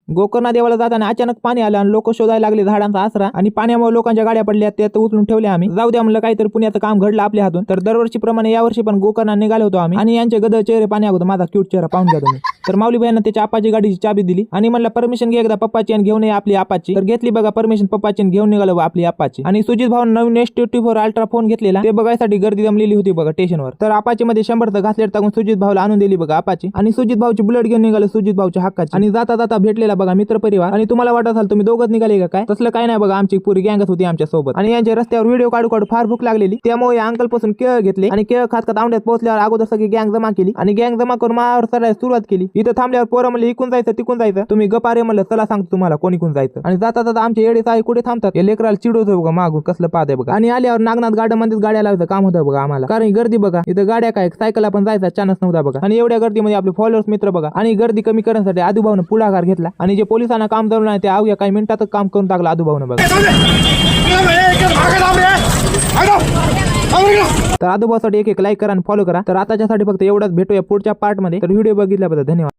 गोकर्णा देवाला जाताना अचानक पाणी आलं आणि लोक शोधायला लागले झाडांचा आसरा आणि पाण्यामुळे लोकांच्या गाड्या पडल्या त्यात उचलून ठेवल्या आम्ही. जाऊ द्या म्हणलं काहीतरी पुण्याचं काम घडलं आपल्या हातून. तर दरवर्षी प्रमाणे यावर्षी पण गोकर्णा निघालो होतो आम्ही आणि यांचे गदळ चेहरे पाणी अगोदर माझा क्यूट चेहरा पाहून घ्या तुम्ही. तर माऊली भाईंना त्याच्या आपाची गाडीची चाबी दिली आणि म्हणलं परमिशन घे एकदा पप्पाची आणि घेऊन ये आपली आपाची. तर घेतली बघा परमिशन पप्पाची आणि घेऊन निघालो आपली आपाची. आणि सुजित भाऊ नवीन S24 अल्ट्रा फोन घेतलेला ते बघायसाठी गर्दी जमलेली होती बघा स्टेशनवर. तर आपाची मध्ये 100 घासलेट टाकून सुजित भाऊला आणून दिली बघा आपाची आणि सुजित भाऊची बुलेट घेऊन निघालो सुजित भाऊच्या हक्काची. आणि जाता जाता भेटलेला बघा मित्र परिवार. आणि तुम्हाला वाटत असाल तुम्ही दोघंच निघाले का काय, तसलं काय नाही बघा आमची पुरी गँगच होती आमच्या सोबत. आणि यांच्या रस्त्यावर व्हिडिओ काढू काढू फार भूक लागलेली त्यामुळे अंकल पासून केळ घेतले आणि केळ खात खात आंब्यात पोहोचल्यावर अगोदर सगळी गँग जमा केली आणि गँग जमा करून मावर चढायला सुरुवात केली. इथं थांबल्यावर पोरं म्हणले इकून जायचं तिकून जायचं. तुम्ही गपारे म्हणलं चला सांगतो तुम्हाला कोणी कोण जायचं. आणि जाता जाता आमचे येडे साई कुठे थांबतात हे लेकराला चिडवतो बघा मागून कसलं पाहत आहे बघा. आणि आल्यावर नागनाथ गार्डन मध्ये गाड्या लावायचं काम होतं बघा आम्हाला कारण गर्दी बघा इथं गाड्या काय सायकल पण जायचा चान्स नव्हता बघा. आणि एवढ्या गर्दीमध्ये आपले फॉलोअर्स मित्र बघा आणि गर्दी कमी करण्यासाठी आदूभाऊनं पुढाकार घेतला आणि जे पोलिसांना काम जमलं नाही ते अवघ्या काही मिनिटातच काम करून टाकलं आदूभाऊनं बघा. तर आदूभाऊसाठी एक लाईक करा आणि फॉलो करा. तर आताच्यासाठी फक्त एवढंच भेटूया पुढच्या पार्ट मध्ये. तर व्हिडिओ बघितल्याबद्दल धन्यवाद.